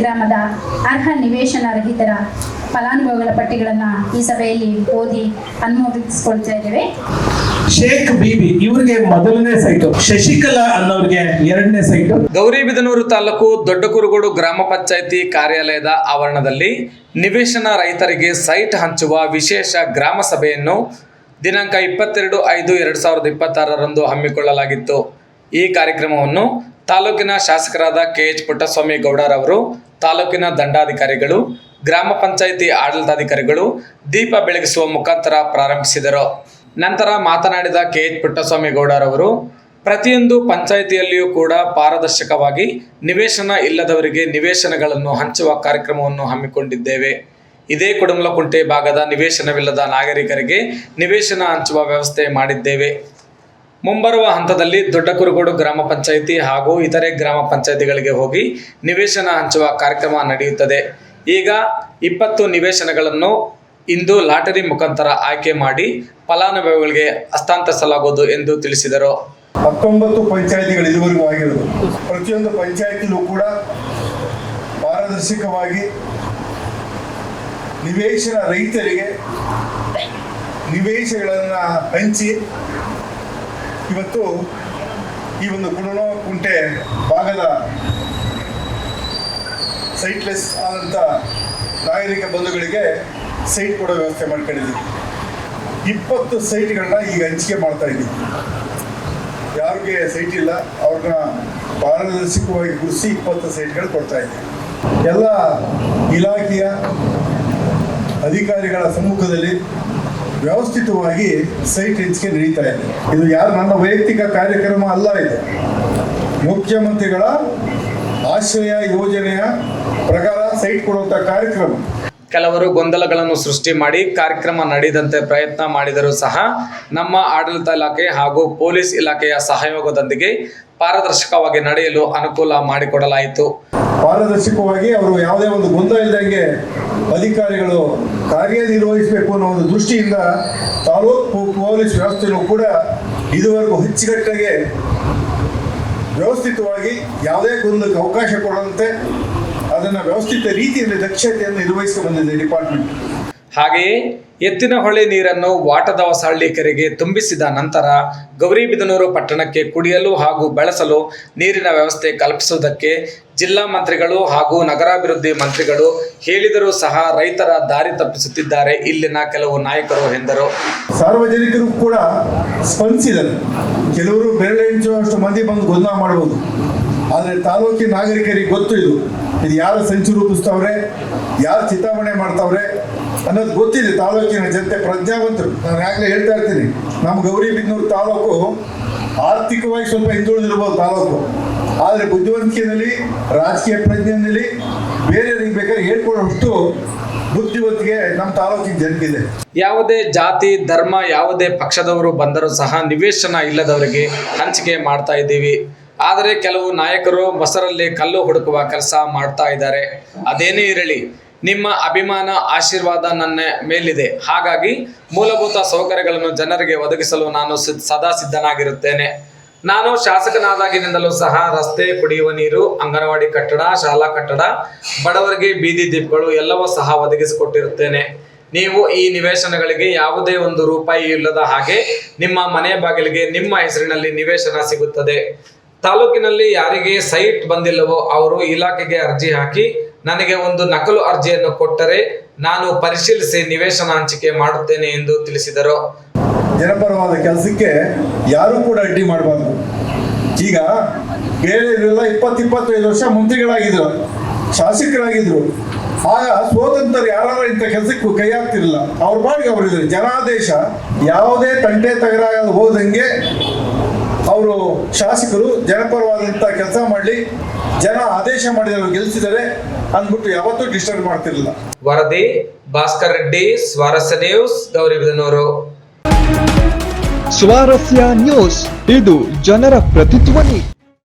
ಗ್ರಾಮದ ಅರ್ಹ ನಿವೇಶನ ರಹಿತರ ಫಲಾನುಭವಿಗಳ ಪಟ್ಟಿಗಳನ್ನು ಈ ಸಭೆಯಲ್ಲಿ ಓದಿ ಅನುಮೋದಿಸಿಕೊಳ್ತಾ ಇದ್ದೇವೆ. ಶೇಖ್ ಬೀಬಿ ಇವರಿಗೆ ಮೊದಲನೇ ಸೈಟು, ಶಶಿಕಲಾ ಅನ್ನೋರಿಗೆ ಎರಡನೇ ಸೈಟು. ಗೌರಿಬಿದನೂರು ತಾಲೂಕು ದೊಡ್ಡಕುರುಗೋಡು ಗ್ರಾಮ ಪಂಚಾಯಿತಿ ಕಾರ್ಯಾಲಯದ ಆವರಣದಲ್ಲಿ ನಿವೇಶನ ರೈತರಿಗೆ ಸೈಟ್ ಹಂಚುವ ವಿಶೇಷ ಗ್ರಾಮ ಸಭೆಯನ್ನು ದಿನಾಂಕ 22/5/2026 ಹಮ್ಮಿಕೊಳ್ಳಲಾಗಿತ್ತು. ಈ ಕಾರ್ಯಕ್ರಮವನ್ನು ತಾಲೂಕಿನ ಶಾಸಕರಾದ KH ಪುಟ್ಟಸ್ವಾಮಿ ಗೌಡರವರು, ತಾಲೂಕಿನ ದಂಡಾಧಿಕಾರಿಗಳು, ಗ್ರಾಮ ಪಂಚಾಯಿತಿ ಆಡಳಿತಾಧಿಕಾರಿಗಳು ದೀಪ ಬೆಳಗಿಸುವ ಮುಖಾಂತರ ಪ್ರಾರಂಭಿಸಿದರು. ನಂತರ ಮಾತನಾಡಿದ KH ಪುಟ್ಟಸ್ವಾಮಿ ಗೌಡರವರು, ಪ್ರತಿಯೊಂದು ಪಂಚಾಯಿತಿಯಲ್ಲಿಯೂ ಕೂಡ ಪಾರದರ್ಶಕವಾಗಿ ನಿವೇಶನ ಇಲ್ಲದವರಿಗೆ ನಿವೇಶನಗಳನ್ನು ಹಂಚುವ ಕಾರ್ಯಕ್ರಮವನ್ನು ಹಮ್ಮಿಕೊಂಡಿದ್ದೇವೆ. ಇದೇ ಕುಡಮಲಕುಂಟೆ ಭಾಗದ ನಿವೇಶನವಿಲ್ಲದ ನಾಗರಿಕರಿಗೆ ನಿವೇಶನ ಹಂಚುವ ವ್ಯವಸ್ಥೆ ಮಾಡಿದ್ದೇವೆ. ಮುಂಬರುವ ಹಂತದಲ್ಲಿ ದೊಡ್ಡಕುರುಗೋಡು ಗ್ರಾಮ ಪಂಚಾಯಿತಿ ಹಾಗೂ ಇತರೆ ಗ್ರಾಮ ಪಂಚಾಯಿತಿಗಳಿಗೆ ಹೋಗಿ ನಿವೇಶನ ಹಂಚುವ ಕಾರ್ಯಕ್ರಮ ನಡೆಯುತ್ತದೆ. ಈಗ 20 ನಿವೇಶನಗಳನ್ನು ಇಂದು ಲಾಟರಿ ಮುಖಾಂತರ ಆಯ್ಕೆ ಮಾಡಿ ಫಲಾನುಭವಿಗಳಿಗೆ ಹಸ್ತಾಂತರಿಸಲಾಗುವುದು ಎಂದು ತಿಳಿಸಿದರು. 19 ಪಂಚಾಯಿತಿಗಳು ಇದುವರೆಗೂ ಆಗಿರೋದು. ಪ್ರತಿಯೊಂದು ಪಂಚಾಯಿತಿಲೂ ಕೂಡ ಪಾರದರ್ಶಕವಾಗಿ ನಿವೇಶನ ರೈತರಿಗೆ ನಿವೇಶನಗಳನ್ನು ಹಂಚಿ ಇವತ್ತು ಈ ಒಂದು ಕುಡಮಲಕುಂಟೆ ಭಾಗದ ಸೈಟ್ಲೆಸ್ ಆದಂಥ ನಾಗರಿಕ ಬಂಧುಗಳಿಗೆ ಸೈಟ್ ಕೊಡೋ ವ್ಯವಸ್ಥೆ ಮಾಡ್ಕೊಂಡಿದ್ದೀವಿ. 20 ಸೈಟ್ಗಳನ್ನ ಈಗ ಹಂಚಿಕೆ ಮಾಡ್ತಾ ಇದ್ದೀವಿ. ಯಾರಿಗೆ ಸೈಟ್ ಇಲ್ಲ ಅವ್ರನ್ನ ಪಾರದರ್ಶಕವಾಗಿ ಗುರುಸಿ 20 ಸೈಟ್ಗಳು ಕೊಡ್ತಾ ಇದ್ದೀವಿ. ಎಲ್ಲ ಇಲಾಖೆಯ ಅಧಿಕಾರಿಗಳ ಸಮ್ಮುಖದಲ್ಲಿ ವ್ಯವಸ್ಥಿತವಾಗಿ ಸೈಟ್ ಹಂಚಿಕೆ ನಡೀತಾ ಇದೆ. ಇದು ಯಾರು ನನ್ನ ವೈಯಕ್ತಿಕ ಕಾರ್ಯಕ್ರಮ ಅಲ್ಲ, ಇದು ಮುಖ್ಯಮಂತ್ರಿಗಳ ಆಶ್ರಯ ಯೋಜನೆಯ ಪ್ರಕಾರ ಸೈಟ್ ಕೊಡುವಂಥ ಕಾರ್ಯಕ್ರಮ. ಕೆಲವರು ಗೊಂದಲಗಳನ್ನು ಸೃಷ್ಟಿ ಮಾಡಿ ಕಾರ್ಯಕ್ರಮ ನಡೆಯದಂತೆ ಪ್ರಯತ್ನ ಮಾಡಿದರೂ ಸಹ ನಮ್ಮ ಆಡಳಿತ ಇಲಾಖೆ ಹಾಗೂ ಪೊಲೀಸ್ ಇಲಾಖೆಯ ಸಹಯೋಗದೊಂದಿಗೆ ಪಾರದರ್ಶಕವಾಗಿ ನಡೆಯಲು ಅನುಕೂಲ ಮಾಡಿಕೊಡಲಾಯಿತು. ಪಾರದರ್ಶಕವಾಗಿ ಅವರು ಯಾವುದೇ ಒಂದು ಗೊಂದಲ ಇಲ್ಲದಂಗೆ ಅಧಿಕಾರಿಗಳು ಕಾರ್ಯನಿರ್ವಹಿಸಬೇಕು ಅನ್ನೋ ಒಂದು ದೃಷ್ಟಿಯಿಂದ ತಾಲೂಕು ಪೊಲೀಸ್ ವ್ಯವಸ್ಥೆಯೂ ಕೂಡ ಇದುವರೆಗೂ ಅಚ್ಚುಕಟ್ಟಾಗಿ ವ್ಯವಸ್ಥಿತವಾಗಿ ಯಾವುದೇ ಗೊಂದಲಕ್ಕೆ ಅವಕಾಶ ಕೊಡದಂತೆ ಅದನ್ನು ವ್ಯವಸ್ಥಿತ ರೀತಿಯಲ್ಲಿ ದಕ್ಷತೆಯನ್ನು ನಿರ್ವಹಿಸಿ ಬಂದಿದೆ ಡಿಪಾರ್ಟ್ಮೆಂಟ್. ಹಾಗೆಯೇ ಎತ್ತಿನಹೊಳೆ ನೀರನ್ನು ವಾಟದವಸಹಳ್ಳಿ ಕೆರೆಗೆ ತುಂಬಿಸಿದ ನಂತರ ಗೌರಿಬಿದನೂರು ಪಟ್ಟಣಕ್ಕೆ ಕುಡಿಯಲು ಹಾಗೂ ಬೆಳೆಸಲು ನೀರಿನ ವ್ಯವಸ್ಥೆ ಕಲ್ಪಿಸುವುದಕ್ಕೆ ಜಿಲ್ಲಾ ಮಂತ್ರಿಗಳು ಹಾಗೂ ನಗರಾಭಿವೃದ್ಧಿ ಮಂತ್ರಿಗಳು ಹೇಳಿದರೂ ಸಹ ರೈತರ ದಾರಿ ತಪ್ಪಿಸುತ್ತಿದ್ದಾರೆ ಇಲ್ಲಿನ ಕೆಲವು ನಾಯಕರು ಎಂದರು. ಸಾರ್ವಜನಿಕರು ಕೂಡ ಸ್ಪಂದಿಸಿದರು. ಕೆಲವರು ಬೆರಳೆಣಿಸುವಷ್ಟು ಮಂದಿ ಬಂದು ಗೊಂದಲ ಮಾಡಬಹುದು, ಆದರೆ ತಾಲೂಕಿನ ನಾಗರಿಕರಿಗೆ ಗೊತ್ತು ಇದು ಯಾರು ಸಂಚು ರೂಪಿಸ್ತವ್ರೆ, ಯಾರು ಚಿತಾವಣೆ ಮಾಡ್ತಾವ್ರೆ ಅನ್ನೋದು ಗೊತ್ತಿದೆ. ತಾಲೂಕಿನ ಜನತೆ ಪ್ರಜ್ಞಾವಂತರು. ನಾನು ಯಾಕಲೇ ಹೇಳ್ತಾ ಇರ್ತೀನಿ, ನಮ್ಮ ಗೌರಿಬಿದನೂರು ತಾಲೂಕು ಆರ್ಥಿಕವಾಗಿ ಸ್ವಲ್ಪ ಹಿಂದುಳಿದಿರ್ಬೋದು ತಾಲೂಕು, ಆದರೆ ಬುದ್ಧಿವಂತಿಕೆಯಲ್ಲಿ, ರಾಜಕೀಯ ಪ್ರಜ್ಞೆಯಲ್ಲಿ ಬೇರೆಯವರಿಗೆ ಬೇಕಾದ್ರೆ ಹೇಳ್ಕೊಳ್ಳೋಷ್ಟು ಬುದ್ಧಿವಂತಿಕೆ ನಮ್ಮ ತಾಲೂಕಿನ ಜನಕ್ಕಿದೆ. ಯಾವುದೇ ಜಾತಿ ಧರ್ಮ ಯಾವುದೇ ಪಕ್ಷದವರು ಬಂದರೂ ಸಹ ನಿವೇಶನ ಇಲ್ಲದವರಿಗೆ ಹಂಚಿಕೆ ಮಾಡ್ತಾ ಇದ್ದೀವಿ. ಆದರೆ ಕೆಲವು ನಾಯಕರು ಮೊಸರಲ್ಲಿ ಕಲ್ಲು ಹುಡುಕುವ ಕೆಲಸ ಮಾಡ್ತಾ ಇದ್ದಾರೆ. ಅದೇನೇ ಇರಲಿ, ನಿಮ್ಮ ಅಭಿಮಾನ ಆಶೀರ್ವಾದ ನನ್ನ ಮೇಲಿದೆ. ಹಾಗಾಗಿ ಮೂಲಭೂತ ಸೌಕರ್ಯಗಳನ್ನು ಜನರಿಗೆ ಒದಗಿಸಲು ನಾನು ಸದಾ ಸಿದ್ಧನಾಗಿರುತ್ತೇನೆ. ನಾನು ಶಾಸಕನಾದಾಗಿನಿಂದಲೂ ಸಹ ರಸ್ತೆ, ಕುಡಿಯುವ ನೀರು, ಅಂಗನವಾಡಿ ಕಟ್ಟಡ, ಶಾಲಾ ಕಟ್ಟಡ, ಬಡವರಿಗೆ ಬೀದಿ ದೀಪಗಳು ಎಲ್ಲವೂ ಸಹ ಒದಗಿಸಿಕೊಟ್ಟಿರುತ್ತೇನೆ. ನೀವು ಈ ನಿವೇಶನಗಳಿಗೆ ಯಾವುದೇ ಒಂದು ರೂಪಾಯಿ ಇಲ್ಲದ ಹಾಗೆ ನಿಮ್ಮ ಮನೆ ಬಾಗಿಲಿಗೆ ನಿಮ್ಮ ಹೆಸರಿನಲ್ಲಿ ನಿವೇಶನ ಸಿಗುತ್ತದೆ. ತಾಲೂಕಿನಲ್ಲಿ ಯಾರಿಗೆ ಸೈಟ್ ಬಂದಿಲ್ಲವೋ ಅವರು ಇಲಾಖೆಗೆ ಅರ್ಜಿ ಹಾಕಿ ನನಗೆ ಒಂದು ನಕಲು ಅರ್ಜಿಯನ್ನು ಕೊಟ್ಟರೆ ನಾನು ಪರಿಶೀಲಿಸಿ ನಿವೇಶನ ಹಂಚಿಕೆ ಮಾಡುತ್ತೇನೆ ಎಂದು ತಿಳಿಸಿದರು. ಜನಪರವಾದ ಕೆಲಸಕ್ಕೆ ಯಾರು ಕೂಡ ಅಡ್ಡಿ ಮಾಡಬಾರ್ದು. ಈಗ ಬೇರೆಯವರೆಲ್ಲ 20-25 ವರ್ಷ ಮಂತ್ರಿಗಳಾಗಿದ್ರು, ಶಾಸಕರಾಗಿದ್ರು. ಆಗ ಸ್ವತಂತ್ರ ಯಾರು ಇಂಥ ಕೆಲಸಕ್ಕೂ ಕೈ ಹಾಕ್ತಿರಲಿಲ್ಲ. ಅವ್ರ ಬಾಡಿಗೆ ಅವರಿದ್ರು. ಜನಾದೇಶ ಯಾವುದೇ ತಂಟೆ ತಗರಾಗ ಹೋದಂಗೆ ಅವರು ಶಾಸಕರು ಜನಪರವಾದಂಥ ಕೆಲಸ ಮಾಡಲಿ, ಜನ ಆದೇಶ ಮಾಡಿದವರು ಗೆಲ್ಲಿಸಿದರೆ ಅಂದ್ಬಿಟ್ಟು ಯಾವತ್ತೂ ಡಿಸ್ಟರ್ಬ್ ಮಾಡ್ತಿರಲಿಲ್ಲ. ವರದಿ ಭಾಸ್ಕರ್ ರೆಡ್ಡಿ, ಸ್ವಾರಸ್ಯ ನ್ಯೂಸ್, ಗೌರಿಬಿದನೂರು. ಸ್ವಾರಸ್ಯ ನ್ಯೂಸ್, ಇದು ಜನರ ಪ್ರತಿಧ್ವನಿ.